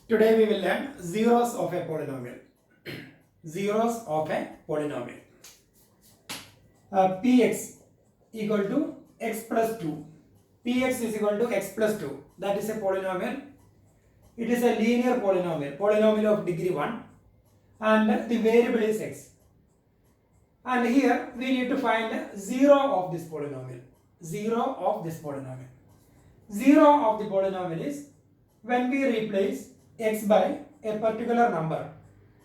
Today we will learn zeros of a polynomial. Zeros of a polynomial. Px equal to x plus 2. Px is equal to x plus 2. That is a polynomial. It is a linear polynomial. Polynomial of degree 1. And the variable is x. And here we need to find 0 of this polynomial. 0 of this polynomial. 0 of the polynomial is when we replace x by a particular number.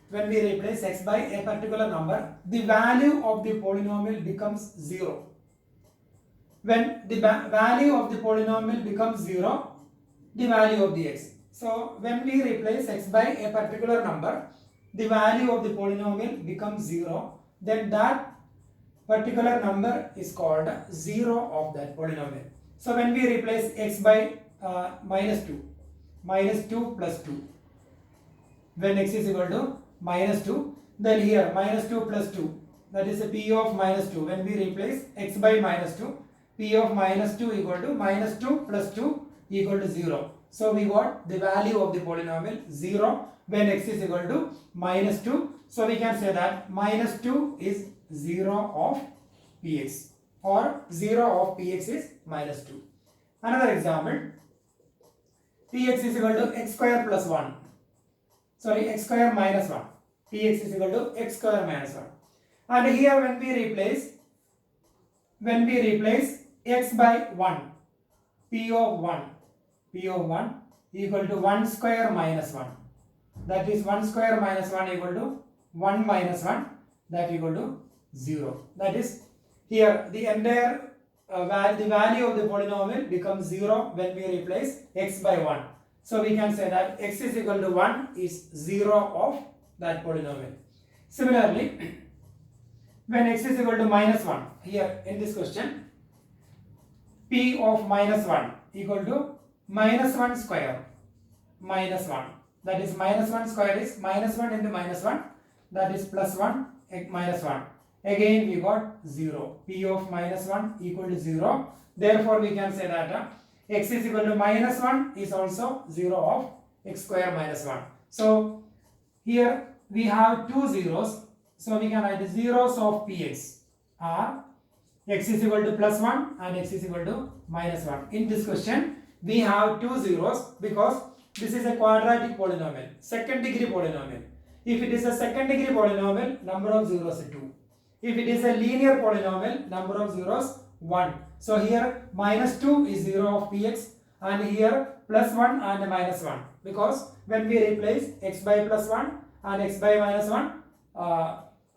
When we replace x by a particular number, the value of the polynomial becomes 0. When the value of the polynomial becomes 0, the value of the x. So when we replace x by a particular number, the value of the polynomial becomes 0. Then that particular number is called 0 of that polynomial. So when we replace x by minus 2 plus 2, when x is equal to minus 2, then here minus 2 plus 2, that is a p of minus 2. When we replace x by minus 2, p of minus 2 equal to minus 2 plus 2 equal to 0. So we got the value of the polynomial 0 when x is equal to minus 2. So we can say that minus 2 is 0 of px, or 0 of px is minus 2. Another example, px is equal to x square plus 1. Sorry, x square minus 1. Px is equal to x square minus 1. And here when we replace x by 1, p of 1 equal to 1 square minus 1. That is 1 square minus 1 equal to 1 minus 1, that equal to 0. That is, here the entire the value of the polynomial becomes 0 when we replace x by 1. So we can say that x is equal to 1 is 0 of that polynomial. Similarly, when x is equal to minus 1, here in this question, p of minus 1 equal to minus 1 square minus 1. That is, minus 1 square is minus 1 into minus 1, that is plus 1 minus 1. Again we got 0. P of minus 1 equal to 0. Therefore we can say that x is equal to minus 1 is also 0 of x square minus 1. So here we have two zeros. So we can write zeros of px are x is equal to plus 1 and x is equal to minus 1. In this question we have two zeros because this is a quadratic polynomial, second degree polynomial. If it is a second degree polynomial, number of zeros is 2. If it is a linear polynomial, number of zeros 1. So here minus 2 is 0 of px, and here plus 1 and minus 1, because when we replace x by plus 1 and x by minus 1,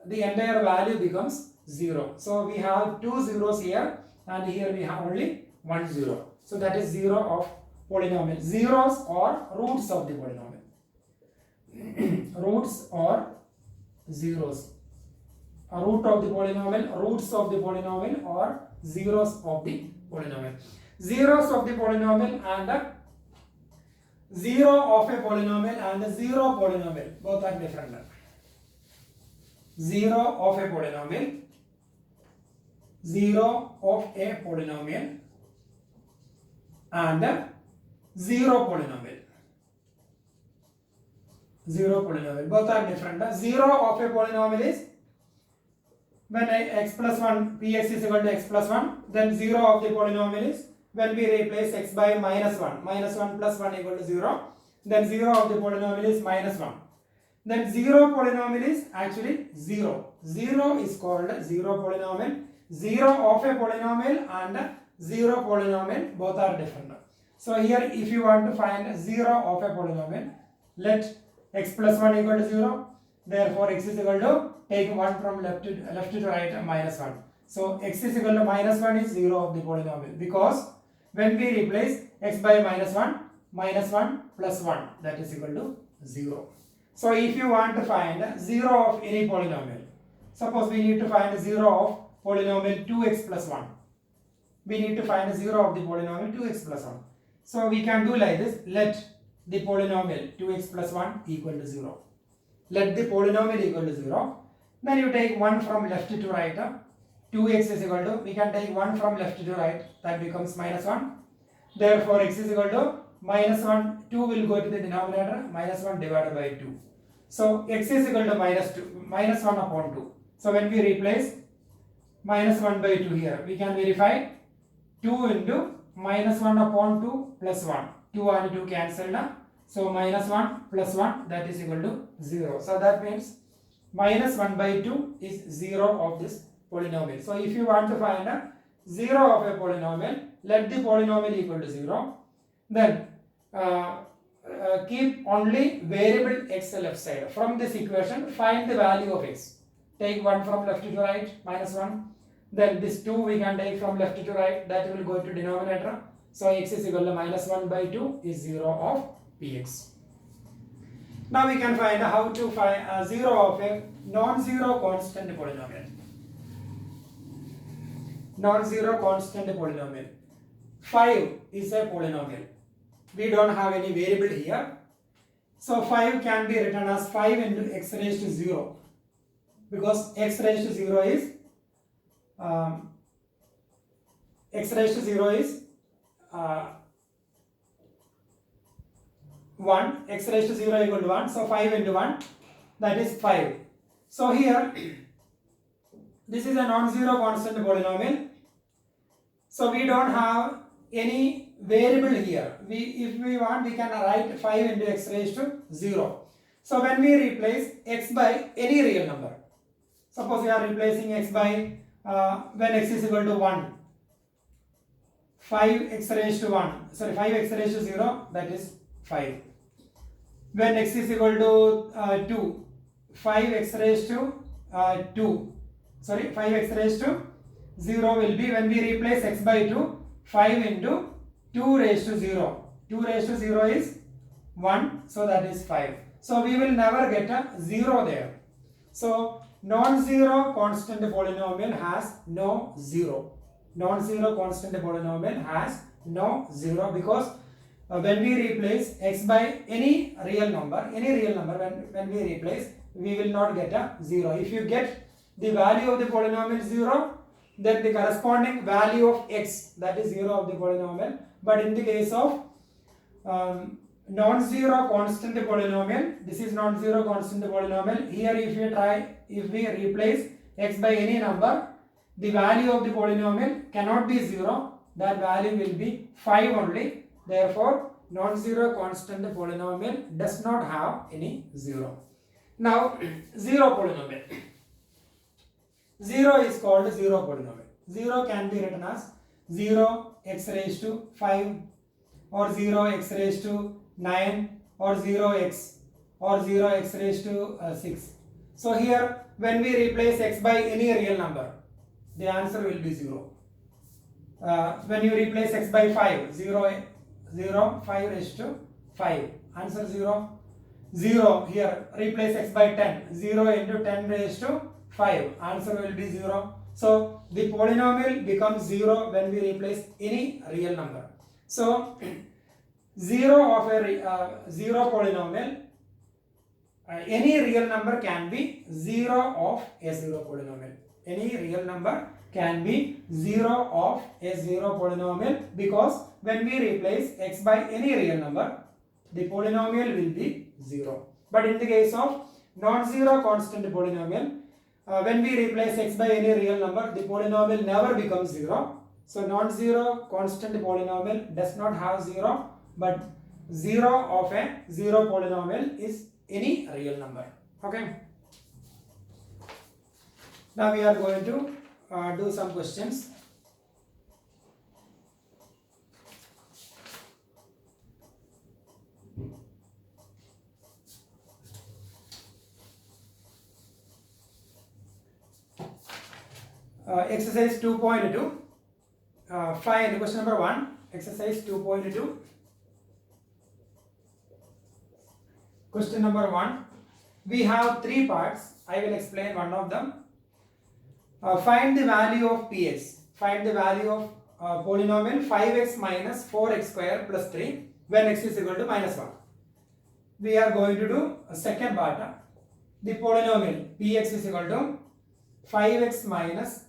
the entire value becomes 0. So we have two zeros here, and here we have only one zero. So that is 0 of polynomial. Zeros or roots of the polynomial. Roots or zeros. A root of the polynomial, roots of the polynomial, or zeros of the polynomial. Zeros of the polynomial and the 0 of a polynomial and the 0 polynomial, both are different. 0 of a polynomial, 0 of a polynomial and 0 polynomial. 0 polynomial, both are different. 0 of a polynomial is when x plus 1, px is equal to x plus 1, then 0 of the polynomial is when we replace x by minus 1, minus 1 plus 1 equal to 0, then 0 of the polynomial is minus 1. Then 0 polynomial is actually 0. 0 is called 0 polynomial. 0 of a polynomial and 0 polynomial, both are different. So here if you want to find 0 of a polynomial, let x plus 1 equal to 0. Therefore x is equal to, take 1 from left to right, minus 1. So x is equal to minus 1 is 0 of the polynomial, because when we replace x by minus 1 plus 1, that is equal to 0. So if you want to find 0 of any polynomial, suppose we need to find 0 of polynomial 2x plus 1. We need to find 0 of the polynomial 2x plus 1. So we can do like this, let the polynomial 2x plus 1 equal to 0. Let the polynomial equal to 0. Then you take 1 from left to right. 2x is equal to, we can take 1 from left to right, that becomes minus 1. Therefore x is equal to minus 1, 2 will go to the denominator, minus 1 divided by 2. So x is equal to minus 1 upon 2. So when we replace minus 1 by 2 here, we can verify 2 into minus 1 upon 2 plus 1. 2 and 2 cancelled. So minus 1 plus 1, that is equal to 0. So that means minus 1 by 2 is 0 of this polynomial. So if you want to find a 0 of a polynomial, let the polynomial equal to 0. Then keep only variable x left side. From this equation, find the value of x. Take 1 from left to right, minus 1. Then this 2 we can take from left to right, that will go to denominator. So x is equal to minus 1 by 2 is 0 of px. Now we can find how to find 0 of a non-zero constant polynomial. Non-zero constant polynomial. 5 is a polynomial. We don't have any variable here. So 5 can be written as 5 into x raised to 0. Because x raised to 0 is x raised to 0 is 1, x raised to 0 equal to 1, so 5 into 1, that is 5. So here, this is a non-zero constant polynomial, so we don't have any variable here. If we want, we can write 5 into x raised to 0. So when we replace x by any real number, suppose we are replacing x by, when x is equal to 1, 5x raised to 5x raised to 0, that is 5. When x is equal to 2, 5x raised to 5x raised to 0 will be, when we replace x by 2, 5 into 2 raised to 0. 2 raised to 0 is 1, so that is 5. So we will never get a 0 there. So non-zero constant polynomial has no 0. Non-zero constant polynomial has no 0 because when we replace x by any real number, when we replace, we will not get a 0. If you get the value of the polynomial 0, then the corresponding value of x, that is 0 of the polynomial. But in the case of non-zero constant polynomial, this is non-zero constant polynomial. Here if we replace x by any number, the value of the polynomial cannot be 0. That value will be 5 only. Therefore, non-zero constant polynomial does not have any 0. Now, 0 polynomial. 0 is called 0 polynomial. 0 can be written as 0 x raised to 5 or 0 x raised to 9 or 0x or 0 x raised to 6. So here, when we replace x by any real number, the answer will be 0. When you replace x by 5, 5 raised to 5, answer 0. 0 here, replace x by 10, 0 into 10 raised to 5, answer will be 0. So the polynomial becomes 0 when we replace any real number. So 0 of a 0 polynomial, any real number can be 0 of a 0 polynomial. Any real number can be 0 of a 0 polynomial because when we replace x by any real number, the polynomial will be 0. But in the case of non-zero constant polynomial, when we replace x by any real number, the polynomial never becomes 0. So non-zero constant polynomial does not have 0, but 0 of a 0 polynomial is any real number. Okay. Now we are going to do some questions. Exercise 2.2. Find question number 1. Exercise 2.2. Question number 1. We have 3 parts. I will explain one of them. Find the value of px. Find the value of polynomial 5x minus 4x square plus 3 when x is equal to minus 1. We are going to do a second part. The polynomial px is equal to 5x minus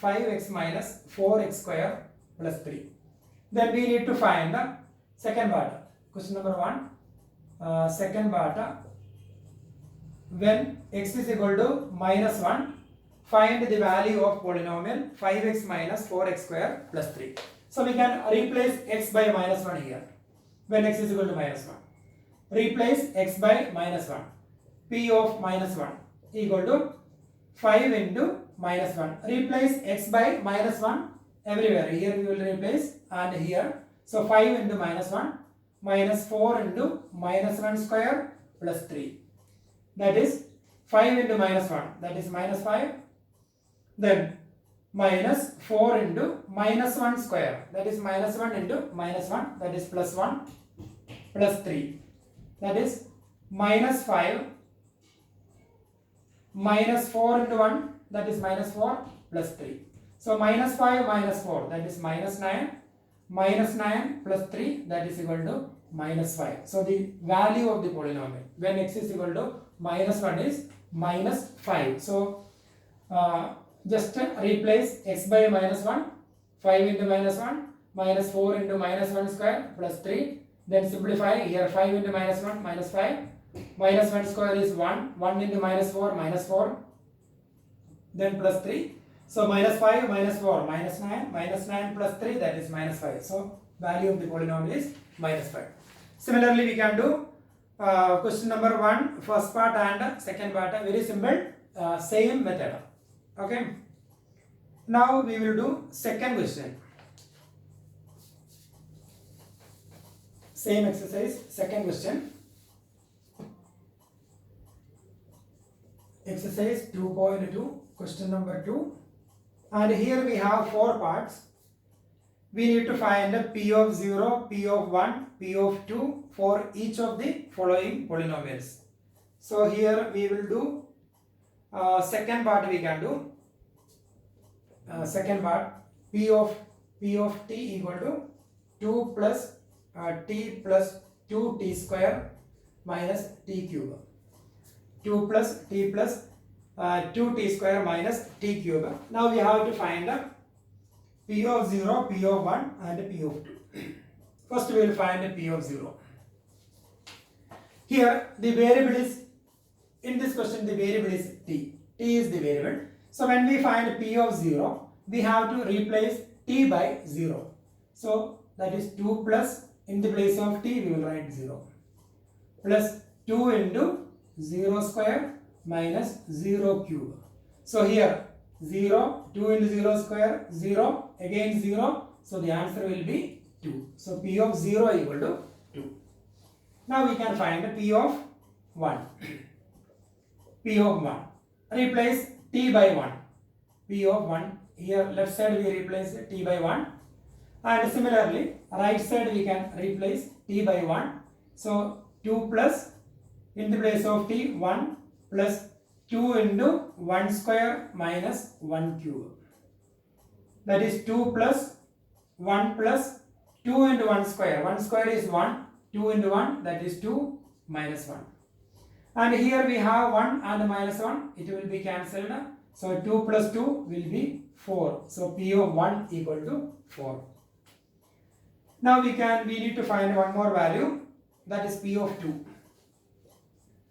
4x square plus 3. Then we need to find Second part, question number 1, second part, when x is equal to minus 1, find the value of polynomial 5x minus 4x square plus 3. So we can replace x by minus 1 here when x is equal to minus 1. Replace x by minus 1. P of minus 1 equal to 5 into minus 1. Replace x by minus 1 everywhere. Here we will replace and here. So 5 into minus 1 minus 4 into minus 1 square plus 3. That is 5 into minus 1, that is minus 5. Then minus 4 into minus 1 square, that is minus 1 into minus 1, that is plus 1 plus 3. That is minus 5 minus 4 into 1, that is minus 4 plus 3. So minus 5 minus 4, that is minus 9. Minus 9 plus 3, that is equal to minus 5. So the value of the polynomial when x is equal to minus 1 is minus 5. So just replace x by minus 1, 5 into minus 1, minus 4 into minus 1 square plus 3. Then simplify here 5 into minus 1 minus 5. Minus 1 square is 1. 1 into minus 4 minus 4. Then plus 3. So minus 5 minus 4 minus 9. Minus 9 plus 3, that is minus 5. So value of the polynomial is minus 5. Similarly we can do question number 1 first part and second part. Very simple, same method. Okay. Now we will do second question. Same exercise, second question. Exercise 2.2, question number 2. And here we have 4 parts. We need to find P of 0, P of 1, P of 2 for each of the following polynomials. So here we will do second part we can do. Second part, P of t equal to 2 plus t plus 2t square minus t cube. 2 plus t plus 2t square minus t cube. Now we have to find P of 0, P of 1 and P of 2. First we will find P of 0. Here the variable is, in this question the variable is t. T is the variable. So when we find P of 0, we have to replace t by 0. So that is 2 plus, in the place of t we will write 0. Plus 2 into 0 square minus 0 cube. So here 0, 2 into 0 square, 0, again 0. So the answer will be 2. So P of 0 equal to 2. Now we can find P of 1. P of 1. Replace t by 1. P of 1. Here left side we replace t by 1. And similarly right side we can replace t by 1. So 2 plus, in the place of t, 1 plus 2 into 1 square minus 1 cube. That is 2 plus 1 plus 2 into 1 square. 1 square is 1. 2 into 1, that is 2 minus 1. And here we have 1 and minus 1. It will be cancelled. So 2 plus 2 will be 4. So P of 1 equal to 4. Now we need to find one more value. That is P of 2.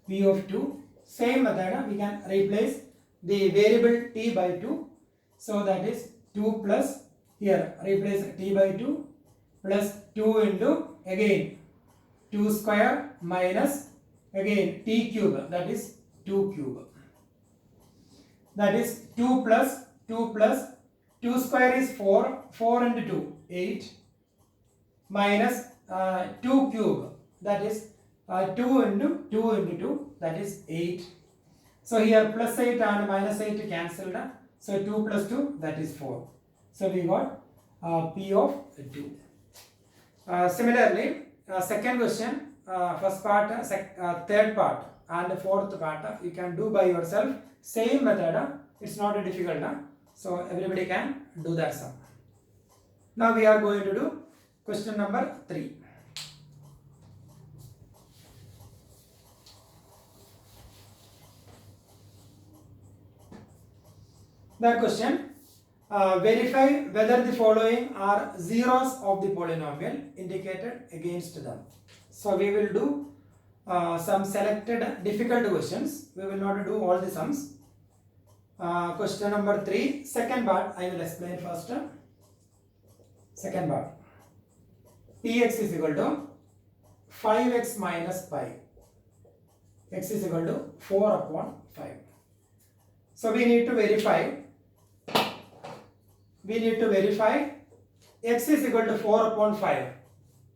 P of 2. Same method, we can replace the variable t by 2. So that is 2 plus, here replace t by 2 plus 2 into, again 2 square minus, again t cube, that is 2 cube. That is 2 plus 2 plus 2 square is 4, 4 into 2, 8 minus 2 cube, that is 2 into 2, that is 8. So here plus 8 and minus 8 cancelled. So 2 plus 2, that is 4. So we got P of 2. Similarly, second question, first part, third part and fourth part you can do by yourself. Same method, it's not difficult. So everybody can do that sum. Now we are going to do question number 3. The question, verify whether the following are zeros of the polynomial indicated against them. So we will do some selected difficult questions. We will not do all the sums. Question number 3, second part I will explain first. Second part, px is equal to 5x minus pi, x is equal to 4 upon 5. So we need to verify x is equal to 4 upon 5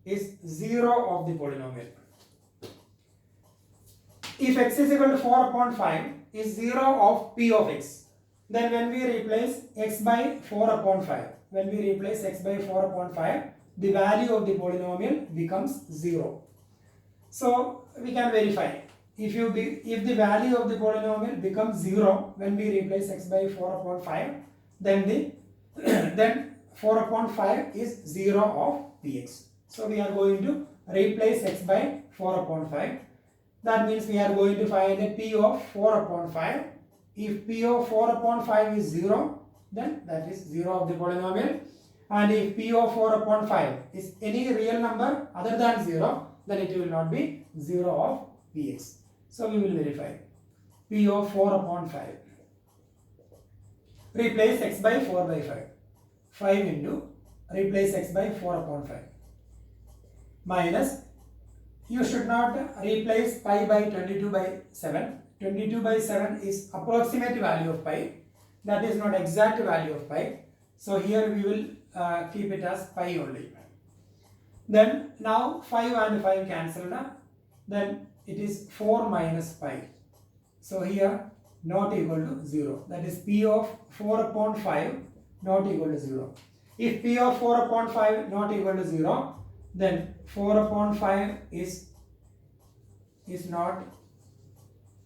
is 0 of the polynomial. If x is equal to 4 upon 5 is 0 of p of x, then when we replace x by 4 upon 5, the value of the polynomial becomes 0. So we can verify. If the value of the polynomial becomes 0 when we replace x by 4 upon 5, then then 4 upon 5 is 0 of px. So we are going to replace x by 4 upon 5. That means we are going to find a p of 4 upon 5. If p of 4 upon 5 is 0, then that is 0 of the polynomial. And if p of 4 upon 5 is any real number other than 0, then it will not be 0 of px. So we will verify p of 4 upon 5. Replace x by 4 by 5. 5 into replace x by 4 upon 5 minus, you should not replace pi by 22 by 7. 22 by 7 is approximate value of pi. That is not exact value of pi. So here we will keep it as pi only. Then now 5 and 5 cancelled. Then it is 4 minus pi. So here not equal to 0. That is p of 4 upon 5 not equal to 0. If p of 4 upon 5 not equal to 0, then 4 upon 5 is not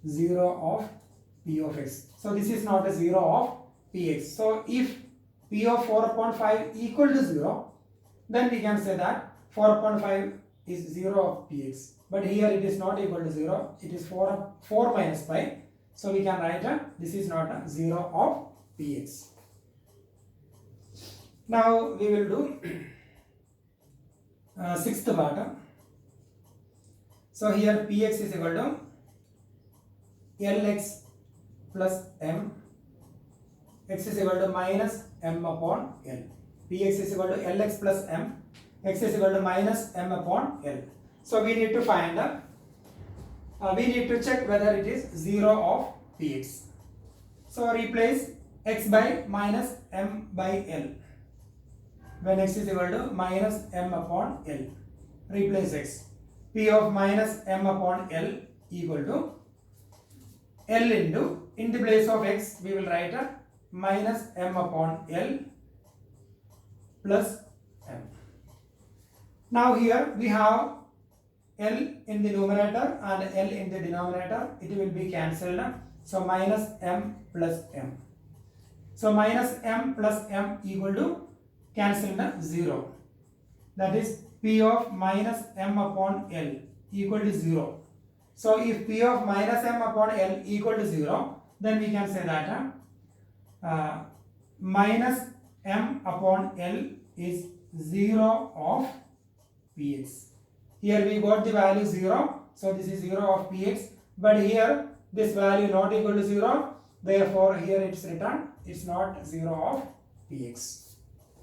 0 of p of x. So this is not a 0 of px. So if p of 4 upon 5 equal to 0, then we can say that 4 upon 5 is 0 of px. But here it is not equal to 0. It is 4 minus pi. So we can write this is not a 0 of px. Now we will do sixth part. So here px is equal to Lx plus m, x is equal to minus m upon L. Px is equal to Lx plus m, x is equal to minus m upon L. So we need to find we need to check whether it is 0 of px. So replace x by minus m by L. When x is equal to minus m upon L, replace x. P of minus m upon L equal to L into, in the place of x we will write a minus m upon L plus m. Now here we have L in the numerator and L in the denominator. It will be cancelled. So minus m plus m. So minus m plus m equal to cancelled 0. That is p of minus m upon L equal to 0. So if p of minus m upon L equal to 0, then we can say that minus m upon L is 0 of px. Here we got the value 0, so this is 0 of px, but here this value not equal to 0, therefore here it's written it's not 0 of px.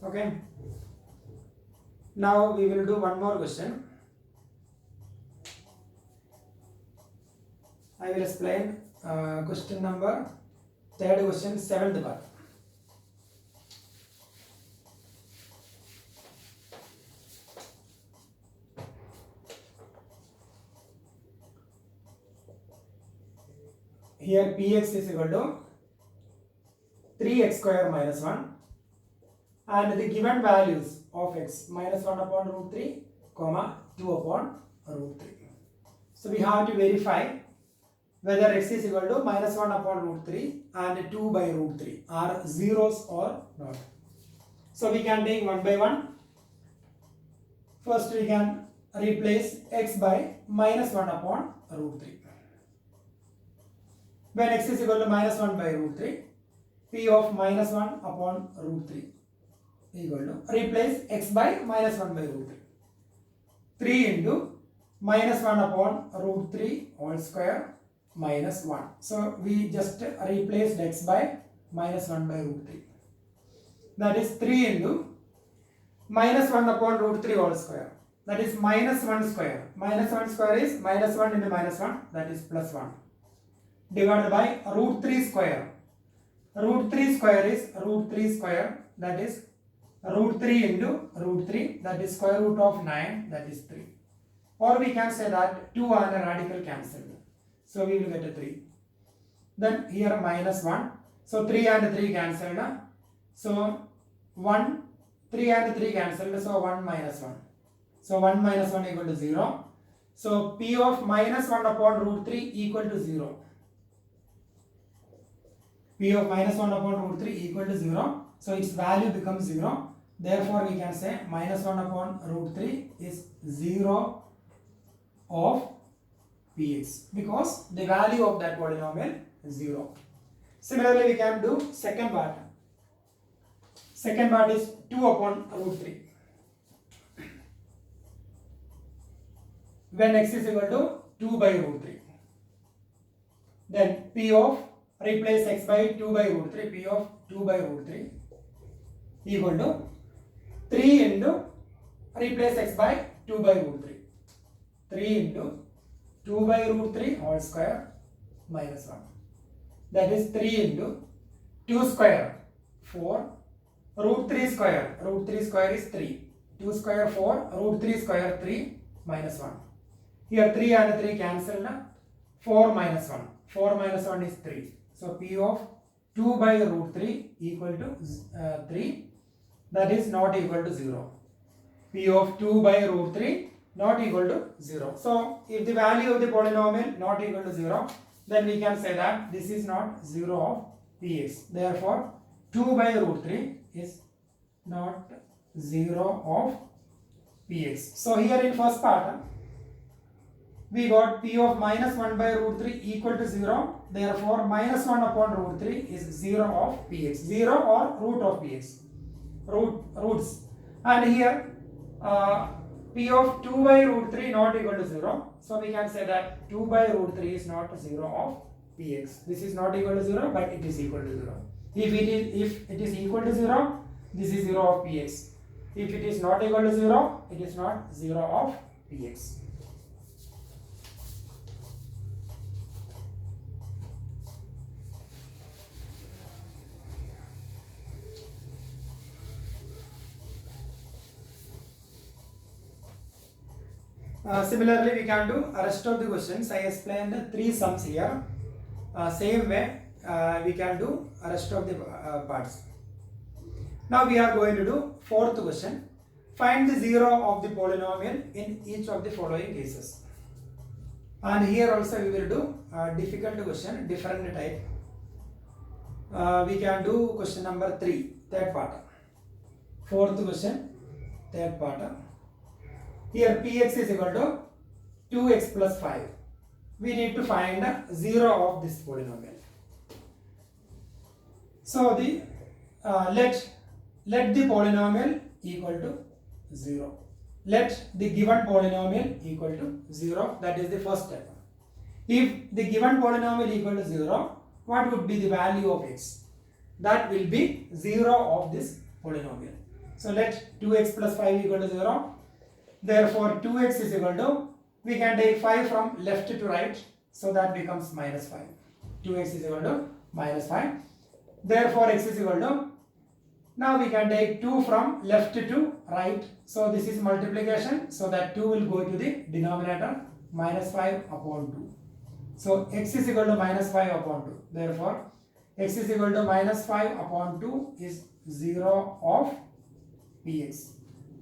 Okay. Now we will do one more question. I will explain question number, third question, seventh part. Here px is equal to 3x square minus 1 and the given values of x minus 1 upon root 3 comma 2 upon root 3. So we have to verify whether x is equal to minus 1 upon root 3 and 2 by root 3 are zeros or not. So we can take one by one. First we can replace x by minus 1 upon root 3. When x is equal to minus 1 by root 3, P of minus 1 upon root 3 equal to, replace x by minus 1 by root 3. 3 into minus 1 upon root 3 whole square minus 1. So we just replaced x by minus 1 by root 3. That is 3 into minus 1 upon root 3 whole square. That is minus 1 square. Minus 1 square is minus 1 into minus 1. That is plus 1. Divided by root 3 square. Root 3 square is root 3 square. That is root 3 into root 3. That is square root of 9. That is 3. Or we can say that 2 and a radical cancelled. So we will get a 3. Then here minus 1. So 3 and 3 cancelled. So 1, 3 and 3 cancelled. So 1 minus 1. So 1 minus 1 equal to 0. So P of minus 1 upon root 3 equal to 0. P of minus 1 upon root 3 equal to 0. So its value becomes 0. Therefore we can say minus 1 upon root 3 is 0 of Px, because the value of that polynomial is 0. Similarly we can do second part. Second part is 2 upon root 3. When x is equal to 2 by root 3. Then P of, replace x by 2 by root 3, P of 2 by root 3 equal to 3 into, replace x by 2 by root 3. 3 into 2 by root 3 whole square minus 1. That is 3 into 2 square 4, root 3 square. Root 3 square is 3. 2 square 4, root 3 square 3 minus 1. Here 3 and 3 cancelled. 4 minus 1. 4 minus 1 is 3. So P of 2 by root 3 equal to 3. That is not equal to 0. P of 2 by root 3 not equal to 0. So if the value of the polynomial not equal to 0, then we can say that this is not 0 of Px. Therefore 2 by root 3 is not 0 of Px. So here in first part we got P of minus 1 by root 3 equal to 0. Therefore minus 1 upon root 3 is 0 of Px. 0 or root of Px. Roots. And here P of 2 by root 3 not equal to 0. So we can say that 2 by root 3 is not 0 of Px. This is not equal to 0, but it is equal to 0. If it is equal to 0, this is 0 of Px. If it is not equal to 0, it is not 0 of Px. Similarly, we can do rest of the questions. I explained 3 sums here. Same way, we can do rest of the parts. Now we are going to do fourth question. Find the 0 of the polynomial in each of the following cases. And here also we will do difficult question, different type. We can do question number 3, third part. Fourth question, third part. Here Px is equal to 2x plus 5. We need to find 0 of this polynomial. So the let the polynomial equal to 0. Let the given polynomial equal to 0. That is the first step. If the given polynomial equal to 0, what would be the value of x? That will be 0 of this polynomial. So let 2x plus 5 equal to 0. Therefore 2x is equal to, we can take 5 from left to right, so that becomes minus 5. 2x is equal to minus 5. Therefore x is equal to, now we can take 2 from left to right, so this is multiplication, so that 2 will go to the denominator, minus 5 upon 2. So x is equal to minus 5 upon 2. Therefore x is equal to minus 5 upon 2 is 0 of Px.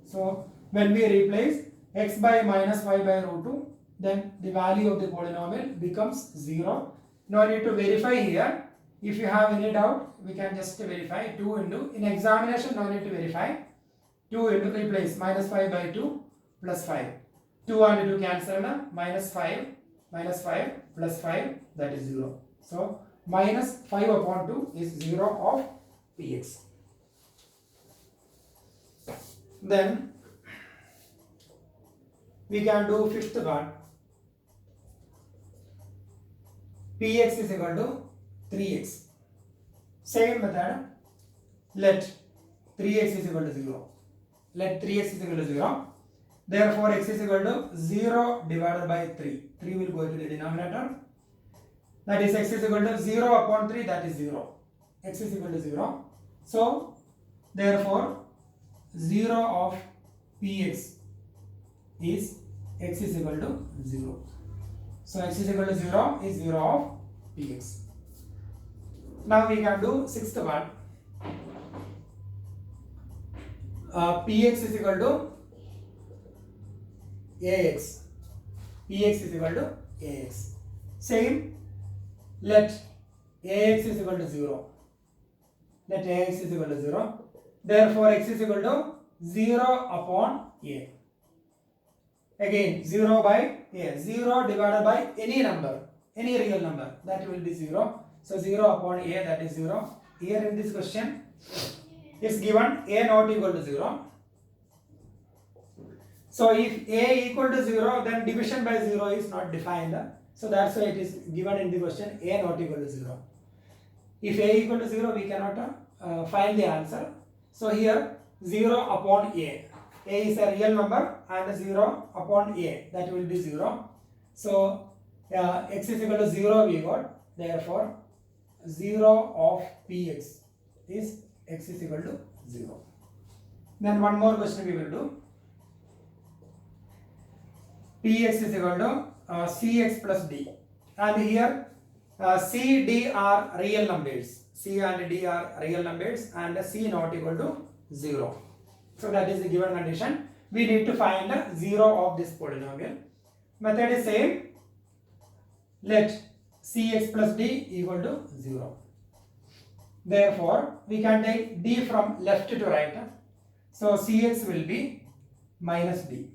So when we replace x by minus 5 by root 2, then the value of the polynomial becomes 0. No need to verify here. If you have any doubt, we can just verify 2 into, in examination no need to verify, 2 into, replace minus 5 by 2 plus 5. 2 and 2 cancel, minus 5 plus 5, that is 0. So minus 5 upon 2 is 0 of px. Then we can do fifth part. Px is equal to 3x. Same method. Let 3x is equal to 0. Let 3x is equal to 0. Therefore, x is equal to 0 divided by 3. 3 will go to the denominator. That is x is equal to 0 upon 3, that is 0. X is equal to 0. So, therefore, 0 of px is x is equal to 0. So, x is equal to 0 is 0 of px. Now, we can do sixth one. Px is equal to ax. Px is equal to ax. Same. Let ax is equal to 0. Let ax is equal to 0. Therefore, x is equal to 0 upon a. Again, 0 by a. 0 divided by any number, any real number, that will be 0. So, 0 upon a, that is 0. Here in this question, is given a not equal to 0. So, if a equal to 0, then division by 0 is not defined. So, that's why it is given in the question a not equal to 0. If a equal to 0, we cannot find the answer. So, here 0 upon a. A is a real number and 0 upon a, that will be 0. So, x is equal to 0 we got. Therefore, 0 of px is x is equal to 0. Then one more question we will do. Px is equal to cx plus d, and here c, d are real numbers. C and d are real numbers and c not equal to 0. So that is the given condition. We need to find 0 of this polynomial. Method is same. Let cx plus d equal to 0. Therefore, we can take d from left to right. So cx will be minus d.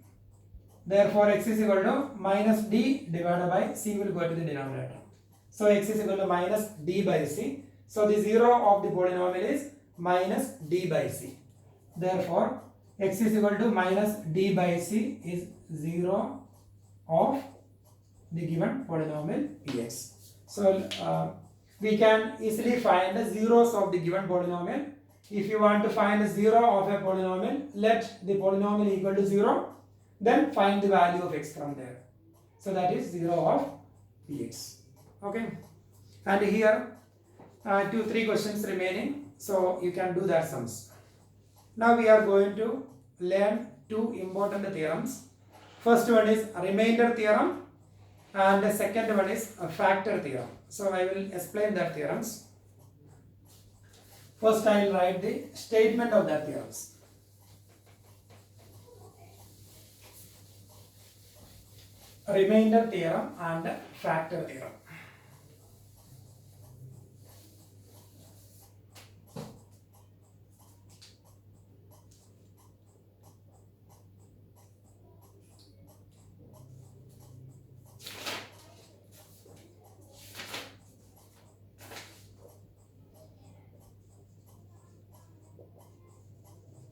Therefore, x is equal to minus d divided by c will go to the denominator. So, x is equal to minus d by c. So, the 0 of the polynomial is minus d by c. Therefore, x is equal to minus d by c is 0 of the given polynomial px. So, we can easily find the zeros of the given polynomial. If you want to find the 0 of a polynomial, let the polynomial equal to 0. Then find the value of x from there. So that is 0 of px. Okay. And here 2-3 questions remaining. So you can do that sums. Now we are going to learn 2 important theorems. First one is a remainder theorem and the second one is a factor theorem. So I will explain that theorems. First I will write the statement of that theorems. Remainder theorem and factor theorem.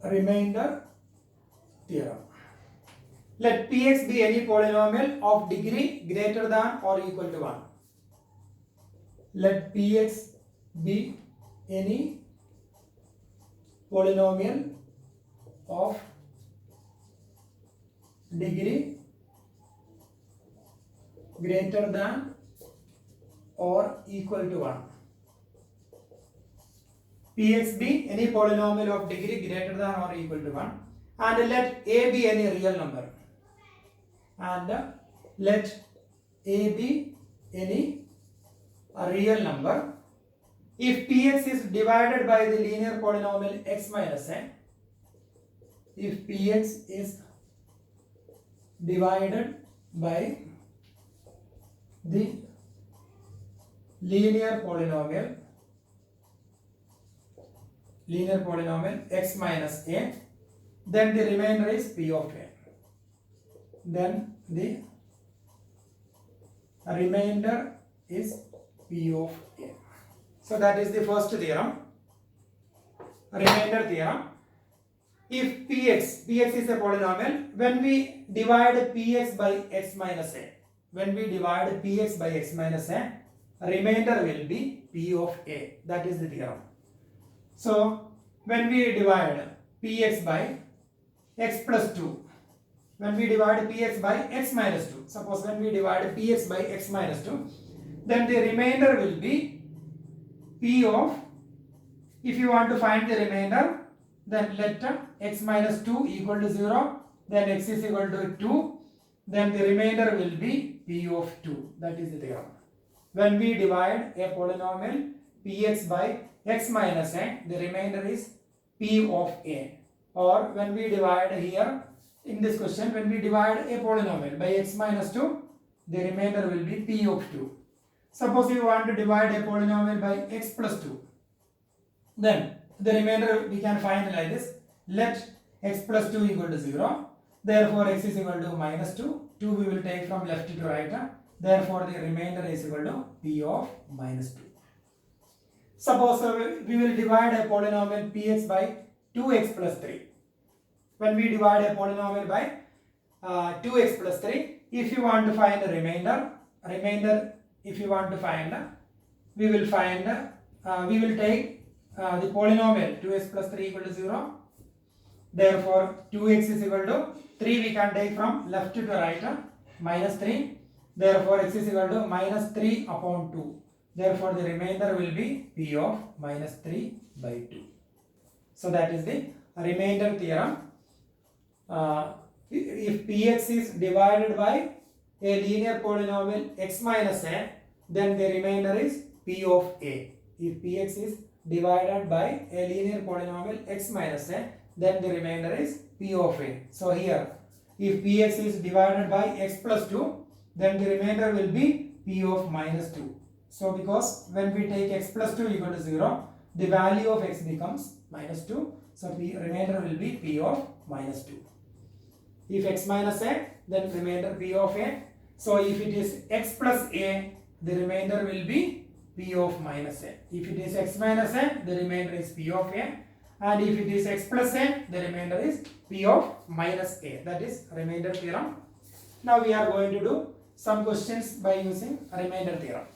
Remainder theorem. Let px be any polynomial of degree greater than or equal to 1. Let px be any polynomial of degree greater than or equal to 1. Px be any polynomial of degree greater than or equal to 1. And let a be any real number. And let a be any real number if px is divided by the linear polynomial x minus a. If px is divided by the linear polynomial x minus a, then the remainder is p of a. Then the remainder is p of a. So that is the first theorem. Remainder theorem. If px is a polynomial, when we divide px by x minus a, remainder will be p of a. That is the theorem. So when we divide px by x plus 2, when we divide px by x minus 2, suppose when we divide px by x minus 2, then the remainder will be p of, if you want to find the remainder, then let x minus 2 equal to 0, then x is equal to 2, then the remainder will be p of 2. That is the theorem. When we divide a polynomial px by x minus a, the remainder is p of a. Or when we divide here, in this question, when we divide a polynomial by x minus 2, the remainder will be p of 2. Suppose you want to divide a polynomial by x plus 2, then the remainder we can find like this. Let x plus 2 equal to 0. Therefore, x is equal to minus 2. 2 we will take from left to right. Therefore, the remainder is equal to p of minus 2. Suppose we will divide a polynomial px by 2x plus 3. When we divide a polynomial by 2x plus 3, if you want to find the remainder, if you want to find, we will take the polynomial 2x plus 3 equal to 0. Therefore, 2x is equal to 3 we can take from left to right, minus 3. Therefore, x is equal to minus 3 upon 2. Therefore, the remainder will be p of minus 3 by 2. So, that is the remainder theorem. If px is divided by a linear polynomial x minus a, then the remainder is p of a. If px is divided by a linear polynomial x minus a, then the remainder is p of a. So here, if px is divided by x plus 2, then the remainder will be p of minus 2. So because when we take x plus 2 equal to 0, the value of x becomes minus 2. So remainder will be p of minus 2. If x minus a, then remainder p of a. So if it is x plus a, the remainder will be p of minus a. If it is x minus a, the remainder is p of a. And if it is x plus a, the remainder is p of minus a. That is remainder theorem. Now we are going to do some questions by using remainder theorem.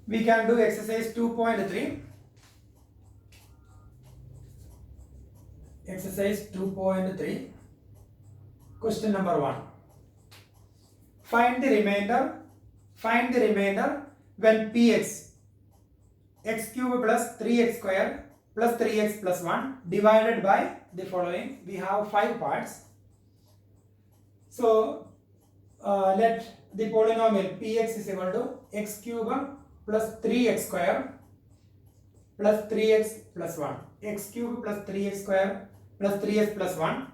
We can do exercise 2.3. Exercise 2.3. Question number 1. Find the remainder when px, x cube plus 3x square plus 3x plus 1 divided by the following. We have 5 parts. So let the polynomial px is equal to x cube plus 3x square plus 3x plus 1. X cube plus 3x square plus 3x plus 1.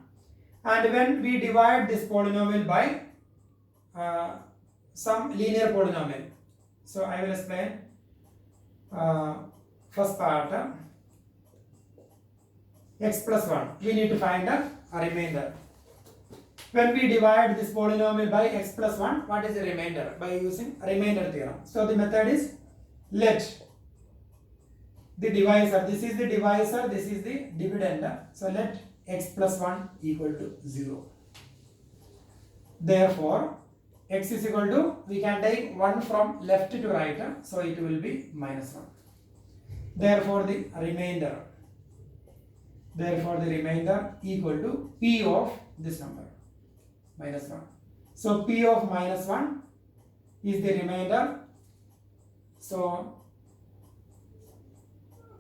And when we divide this polynomial by some linear polynomial. So I will explain first part. X plus 1. We need to find a remainder. When we divide this polynomial by x plus 1, what is the remainder? By using remainder theorem. So the method is let the divisor, this is the divisor, this is the dividend. So let x plus 1 equal to 0. Therefore, x is equal to, we can take 1 from left to right, so it will be minus 1. Therefore, the remainder equal to p of this number, minus 1. So p of minus 1 is the remainder. So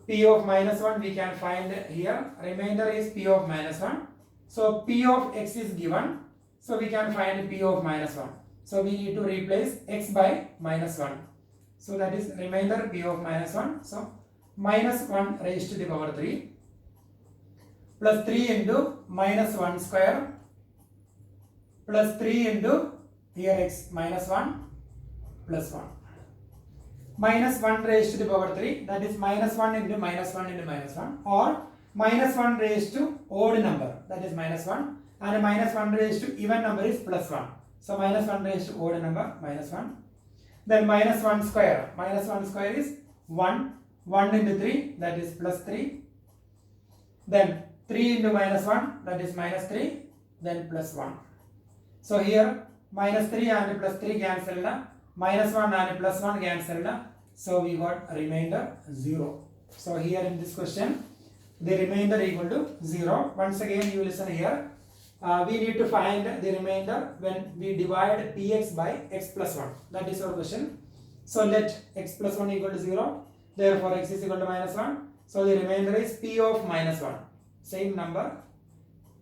p of minus 1 we can find here. Remainder is p of minus 1. So p of x is given. So we can find p of minus 1. So we need to replace x by minus 1. So that is remainder p of minus 1. So minus 1 raised to the power 3 plus 3 into minus 1 square plus 3 into here x minus 1 plus 1. minus 1 raised to the power 3, that is minus 1 into minus 1 into minus 1, or minus 1 raised to odd number, that is minus 1, and minus 1 raised to even number is plus 1. So minus 1 raised to odd number, minus 1. Then minus 1 square is 1, 1 into 3, that is plus 3. Then 3 into minus 1, that is minus 3, then plus 1. So here minus 3 and plus 3 cancelled, minus 1 and plus 1 cancelled, so we got a remainder 0. So here in this question, the remainder equal to 0. Once again you listen here, we need to find the remainder when we divide px by x plus 1. That is our question. So let x plus 1 equal to 0, therefore x is equal to minus 1. So the remainder is p of minus 1. Same number,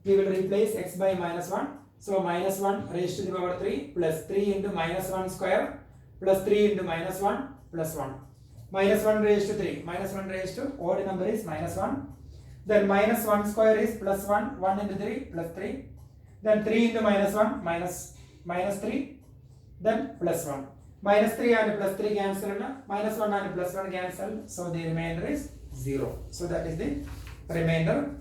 we will replace x by minus 1. So minus 1 raised to the power 3 plus 3 into minus 1 square plus 3 into minus 1 plus 1. Minus 1 raised to 3, minus 1 raised to odd number is minus 1. Then minus 1 square is plus 1, 1 into 3 plus 3. Then 3 into minus 1 minus 3, then plus 1. Minus 3 and plus 3 cancelled, minus 1 and plus 1 cancelled, so the remainder is 0. So that is the remainder.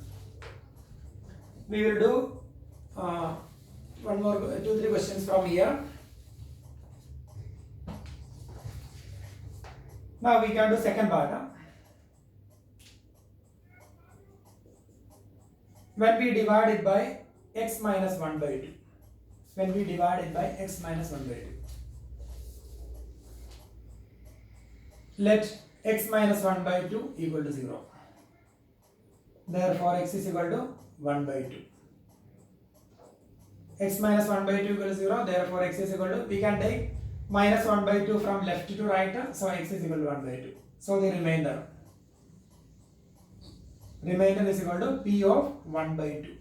We will do one more 2-3 questions from here. Now we can do second part. When we divide it by x minus 1 by 2. When we divide it by x minus 1 by 2. Let x minus 1 by 2 equal to 0. Therefore x is equal to 1 by 2. X minus 1 by 2 equal to 0, therefore x is equal to, we can take minus 1 by 2 from left to right, so x is equal to 1 by 2. So the remainder is equal to p of 1 by 2.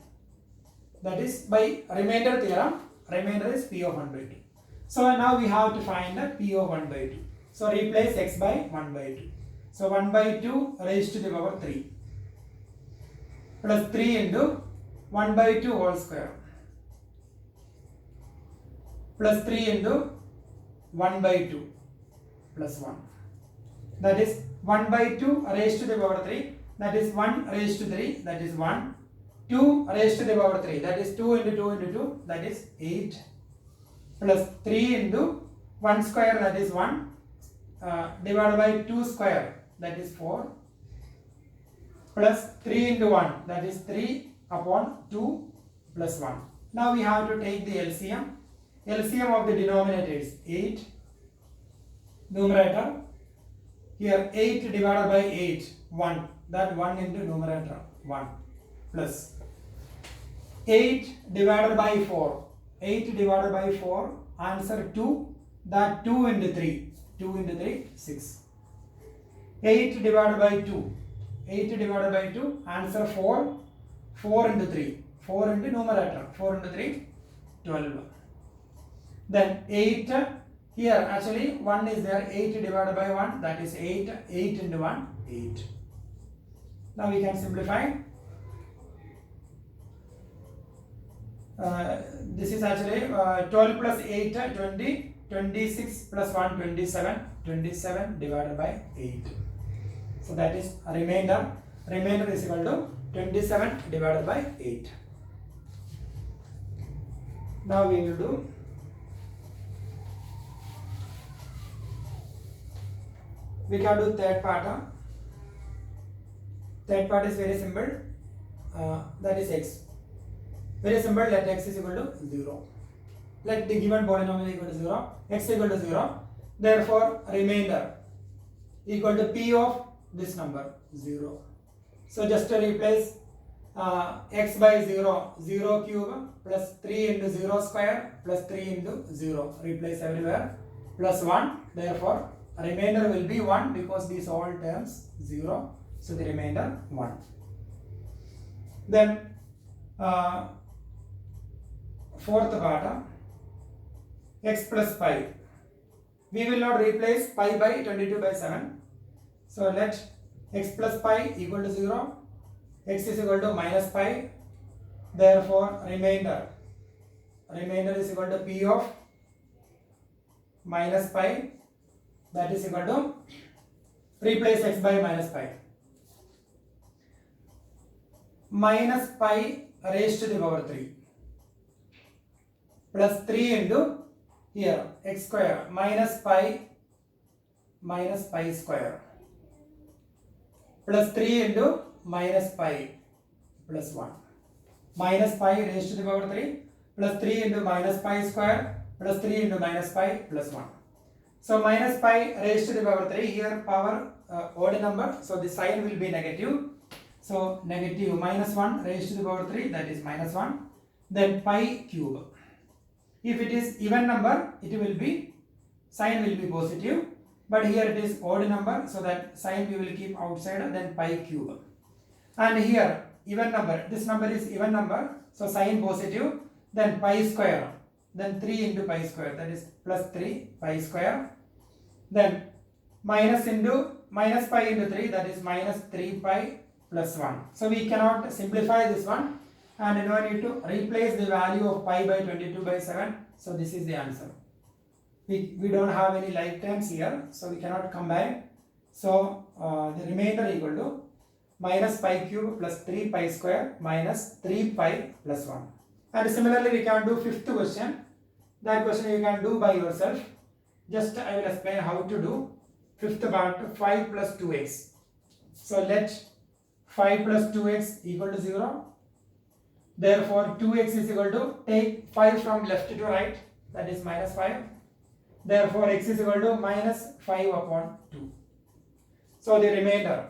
That is by remainder theorem, remainder is p of 1 by 2. So now we have to find the p of 1 by 2. So replace x by 1 by 2. So 1 by 2 raised to the power 3 plus 3 into 1 by 2 whole square plus 3 into 1 by 2 plus 1. That is 1 by 2 raised to the power 3, that is 1 raised to 3, that is 1. 2 raised to the power 3, that is 2 into 2 into 2, that is 8. Plus 3 into 1 square, that is 1, divided by 2 square, that is 4. Plus 3 into 1, that is 3 upon 2 plus 1. Now we have to take the LCM. LCM of the denominator is 8. Numerator, here 8 divided by 8, 1. That 1 into numerator, 1. Plus 8 divided by 4. 8 divided by 4, answer 2. That 2 into 3. 2 into 3, 6. 8 divided by 2. 8 divided by 2, answer 4. 4 into 3. 4 into numerator. 4 into 3, 12. Then 8, here actually 1 is there, 8 divided by 1, that is 8, 8 into 1, 8. Now we can simplify. This is actually 12 plus 8, 20, 26 plus 1, 27, 27 divided by 8. So that is a remainder. Remainder is equal to 27 divided by 8. Now we will do we can do third part. Third part is very simple. That is x. Very simple. Let x is equal to 0. Let the given polynomial equal to 0. X equal to 0. Therefore, remainder equal to p of this number 0. So just to replace x by 0, 0 cube plus 3 into 0 square plus 3 into 0. Replace everywhere. Plus 1. Therefore, remainder will be 1 because these all terms 0. So the remainder 1. Then fourth part, x plus pi. We will not replace pi by 22 by 7. So let x plus pi equal to 0. X is equal to minus pi. Therefore remainder is equal to p of minus pi that is equal to, replace x by minus pi. Minus pi raised to the power 3 plus 3 into here x square minus pi square plus 3 into minus pi plus 1. Minus pi raised to the power 3 plus 3 into minus pi square plus 3 into minus pi plus 1. So minus pi raised to the power 3, here power odd number, so the sign will be negative. So negative minus 1 raised to the power 3, that is minus 1. Then pi cube. If it is even number, it will be, sign will be positive. But here it is odd number, so that sign we will keep outside, then pi cube. And here even number, this number is even number, so sign positive, then pi square, then 3 into pi square, that is plus 3 pi square. Then minus pi into 3, that is minus 3 pi plus 1. So we cannot simplify this one, and no need to replace the value of pi by 22 by 7. So this is the answer. We don't have any like terms here, so we cannot combine. So the remainder equal to minus pi cube plus 3 pi square minus 3 pi plus 1. And similarly we can do fifth question. That question you can do by yourself. Just I will explain how to do. Fifth part, 5 plus 2x. So let 5 plus 2x equal to 0. Therefore 2x is equal to, take 5 from left to right, that is minus 5. Therefore x is equal to minus 5 upon 2. So the remainder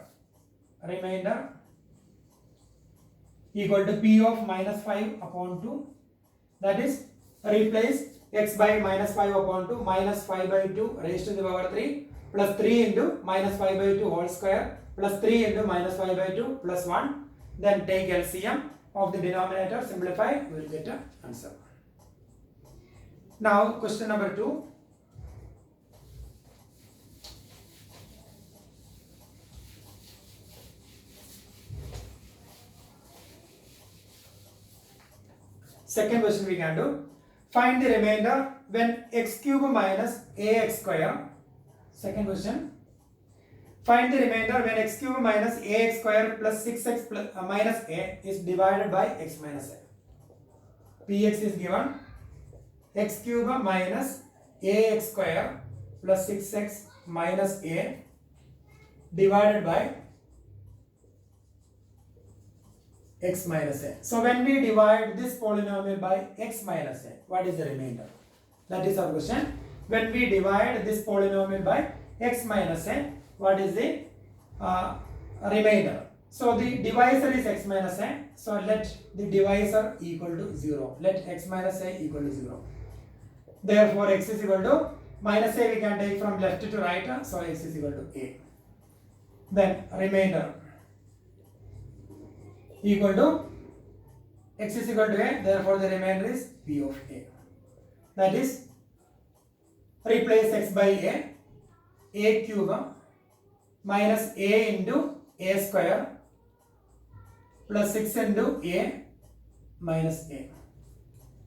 equal to p of minus 5 upon 2, that is replace x by minus 5 upon 2 minus 5 by 2 raised to the power 3 plus 3 into minus 5 by 2 whole square plus 3 into minus 5 by 2 plus 1. Then take LCM of the denominator, simplify, we will get an answer. Now question number 2. Second question we can do. Find the remainder when x cube minus ax square. Second question. Find the remainder when x cube minus ax square plus 6x plus, minus a is divided by x minus a. Px is given. X cube minus ax square plus 6x minus a divided by x minus a. So when we divide this polynomial by x minus a, what is the remainder? That is our question. When we divide this polynomial by x minus a, what is the remainder? So the divisor is x minus a. So let the divisor equal to 0. Let x minus a equal to 0. Therefore x is equal to minus a we can take from left to right. So x is equal to a. Then remainder equal to x is equal to a, therefore the remainder is p of a. That is, replace x by a cube minus a into a square plus 6 into a minus a.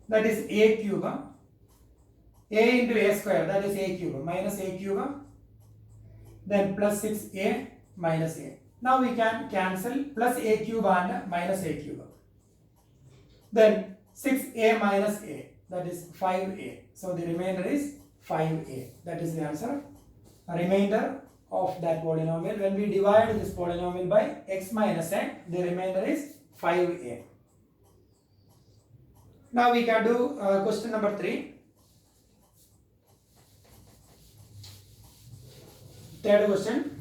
That is a cube, a into a square, that is a cube, minus a cube, then plus 6a minus a. Now we can cancel plus a cube and minus a cube. Then 6a minus a, that is 5a. So the remainder is 5a. That is the answer. Remainder of that polynomial. When we divide this polynomial by x minus a, the remainder is 5a. Now we can do question number 3. Third question.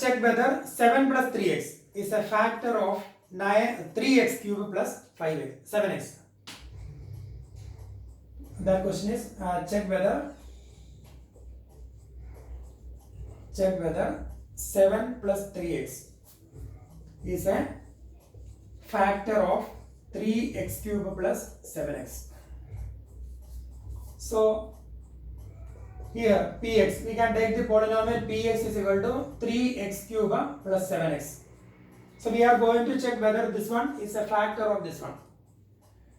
Check whether 7 plus 3x is a factor of 3x cube plus 5x, 7x. That question is check whether 7 plus 3x is a factor of 3x cube plus 7x. So here px, we can take the polynomial px is equal to 3x cube plus 7x. So we are going to check whether this one is a factor of this one.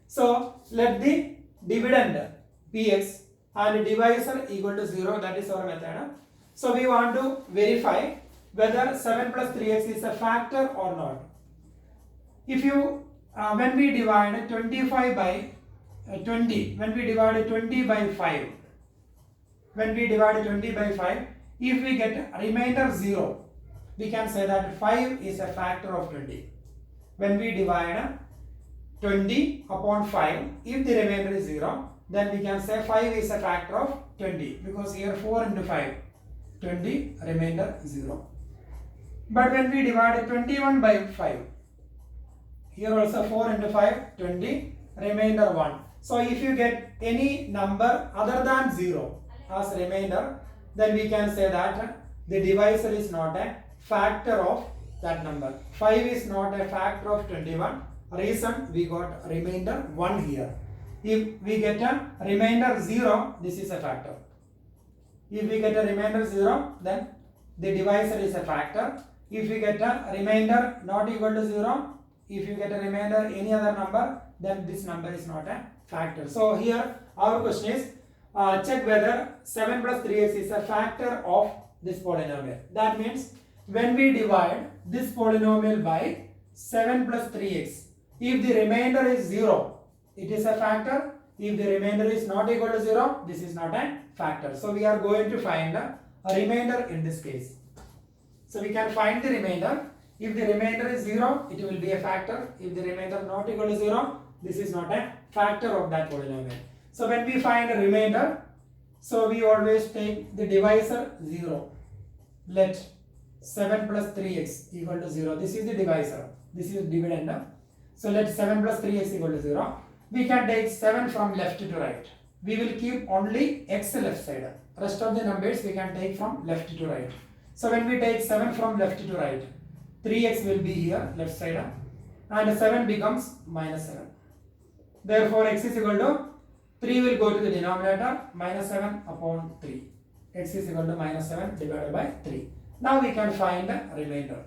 So let the dividend px and divisor equal to 0, that is our method. So we want to verify whether 7 plus 3x is a factor or not. If you, when we divide 25 by 20, when we divide 20 by 5, when we divide 20 by 5, if we get remainder 0, we can say that 5 is a factor of 20. When we divide 20 upon 5, if the remainder is 0, then we can say 5 is a factor of 20, because here 4 into 5, 20, remainder 0. But when we divide 21 by 5, here also 4 into 5, 20, remainder 1. So if you get any number other than 0 as remainder, then we can say that the divisor is not a factor of that number. 5 is not a factor of 21. Reason, we got remainder 1 here. If we get a remainder 0, this is a factor. If we get a remainder 0, then the divisor is a factor. If we get a remainder not equal to 0, if you get a remainder any other number, then this number is not a factor. So here our question is, check whether 7 plus 3x is a factor of this polynomial. That means when we divide this polynomial by 7 plus 3x, if the remainder is 0, it is a factor. If the remainder is not equal to 0, this is not a factor. So we are going to find a remainder in this case. So we can find the remainder. If the remainder is 0, it will be a factor. If the remainder not equal to 0, this is not a factor of that polynomial. So when we find a remainder, so we always take the divisor 0. Let 7 plus 3x equal to 0. This is the divisor. This is dividend. So let 7 plus 3x equal to 0. We can take 7 from left to right. We will keep only x left side. Rest of the numbers we can take from left to right. So when we take 7 from left to right, 3x will be here left side, and 7 becomes minus 7. Therefore x is equal to 3 will go to the denominator, minus 7 upon 3. X is equal to minus 7 divided by 3. Now we can find the remainder.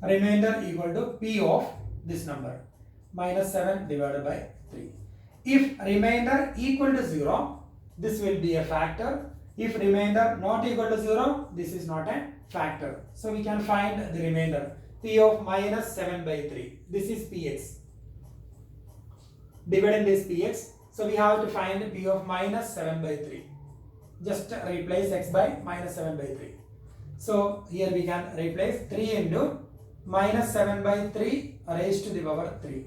Remainder equal to p of this number, minus 7 divided by 3. If remainder equal to 0, this will be a factor. If remainder not equal to 0, this is not a factor. So we can find the remainder, p of minus 7 by 3. This is px. Dividend is px. So we have to find p of minus 7 by 3. Just replace x by minus 7 by 3. So here we can replace 3 into minus 7 by 3 raised to the power 3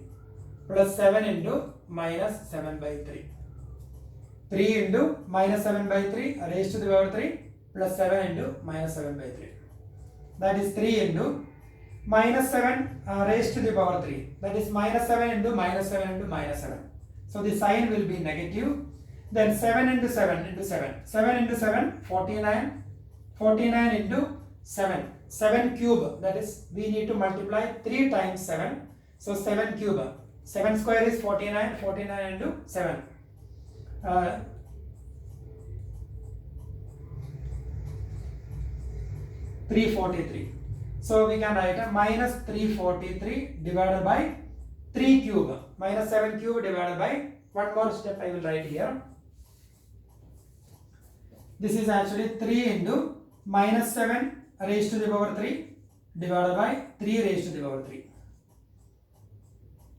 plus 7 into minus 7 by 3. 3 into minus 7 by 3 raised to the power 3 plus 7 into minus 7 by 3. That is 3 into minus 7 raised to the power 3. That is minus 7 into minus 7 into minus 7. So the sign will be negative. Then 7 into 7 into 7. 7 into 7, 49. 49 into 7. 7 cube. That is, we need to multiply 3 times 7. So 7 cube. 7 square is 49. 49 into 7. 343. So we can write a minus 343 divided by 3 cube. Minus 7 cube divided by, one more step I will write here. This is actually 3 into minus 7 raised to the power 3 divided by 3 raised to the power 3.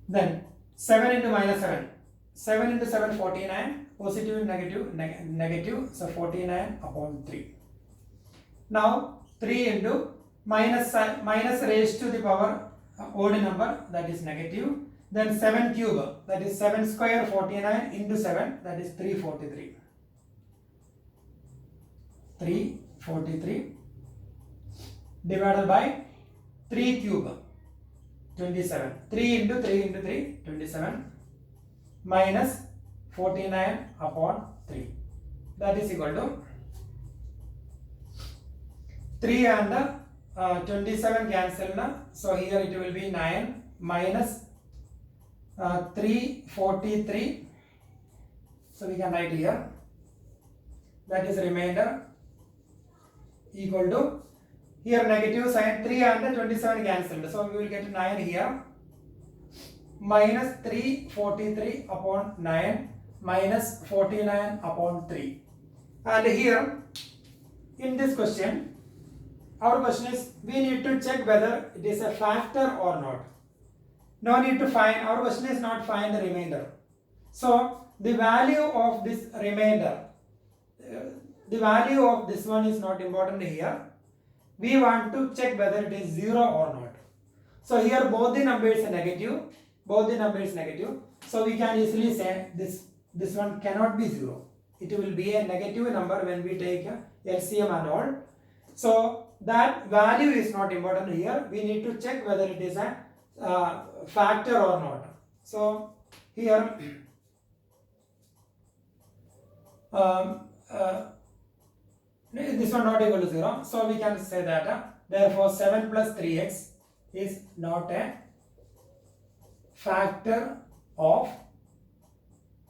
Then 7 into minus 7. 7 into 7, 49. Positive and negative, negative. So 49 upon 3. Now 3 into minus raised to the power odd number, that is negative. Then 7 cube, that is 7 square, 49 into 7, that is 343. 343 divided by 3 cube, 27. 3 into 3 into 3, 27 minus 49 upon 3. That is equal to 3 and 27 cancel. So here it will be 9 minus 343. So we can write here, that is remainder equal to, here negative sign, 3 and 27 cancelled. So we will get 9 here, minus 343 upon 9 minus 49 upon 3. And here in this question, our question is we need to check whether it is a factor or not. No need to find, our question is not find the remainder. So the value of this remainder, the value of this one is not important here. We want to check whether it is 0 or not. So here both the numbers are negative, so we can easily say this one cannot be 0. It will be a negative number when we take LCM and all. So that value is not important here. We need to check whether it is a factor or not. So here this one not equal to 0. So we can say that therefore 7 plus 3x is not a factor of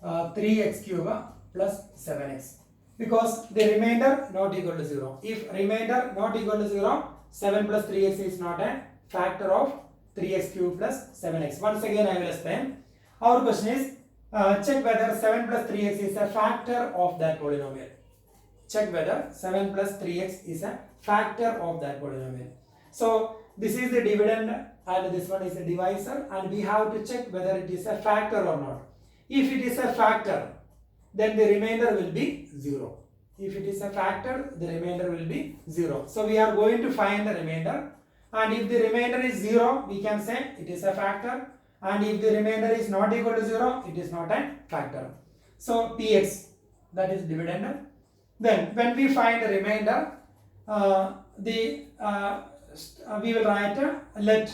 3x cube plus 7x, because the remainder not equal to 0. If remainder not equal to 0, 7 plus 3x is not a factor of 3x cube plus 7x. Once again I will explain. Our question is check whether 7 plus 3x is a factor of that polynomial. Check whether 7 plus 3x is a factor of that polynomial. So this is the dividend and this one is the divisor, and we have to check whether it is a factor or not. If it is a factor, then the remainder will be 0. If it is a factor, the remainder will be 0. So we are going to find the remainder, and if the remainder is 0, we can say it is a factor, and if the remainder is not equal to 0, it is not a factor. So px, that is dividend. Then when we find the remainder, we will write let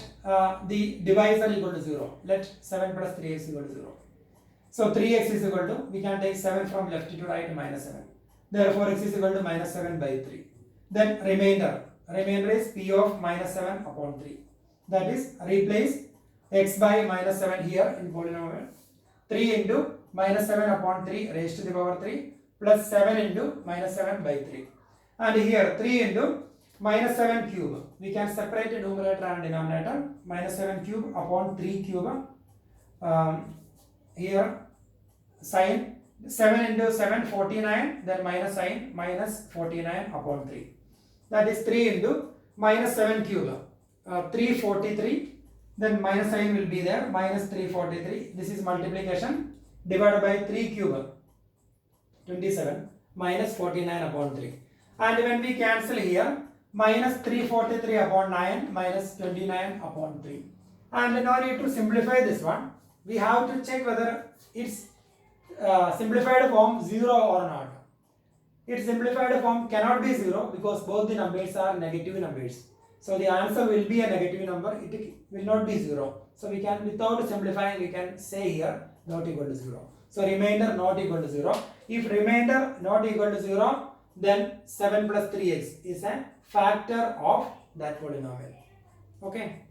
the divisor equal to 0. Let 7 plus 3x equal to 0. So 3x is equal to, we can take 7 from left to right, minus 7. Therefore x is equal to minus 7 by 3. Then remainder is p of minus 7 upon 3. That is, replace x by minus 7 here in polynomial. 3 into minus 7 upon 3 raised to the power 3 plus 7 into minus 7 by 3. And here 3 into minus 7 cube. We can separate the numerator and denominator. Minus 7 cube upon 3 cube. Here sin 7 into 7 49, then minus sin minus 49 upon 3. That is 3 into minus 7 cube. 343. Then minus sign will be there, minus 343. This is multiplication divided by 3 cube, 27, minus 49 upon 3. And when we cancel here, minus 343 upon 9, minus 29 upon 3. And now need to simplify this one. We have to check whether it's simplified form 0 or not. Its simplified form cannot be 0 because both the numbers are negative numbers. So the answer will be a negative number, it will not be 0. So we can, without simplifying, we can say here not equal to 0. So remainder not equal to 0. If remainder not equal to 0, then 7 plus 3x is a factor of that polynomial. Okay.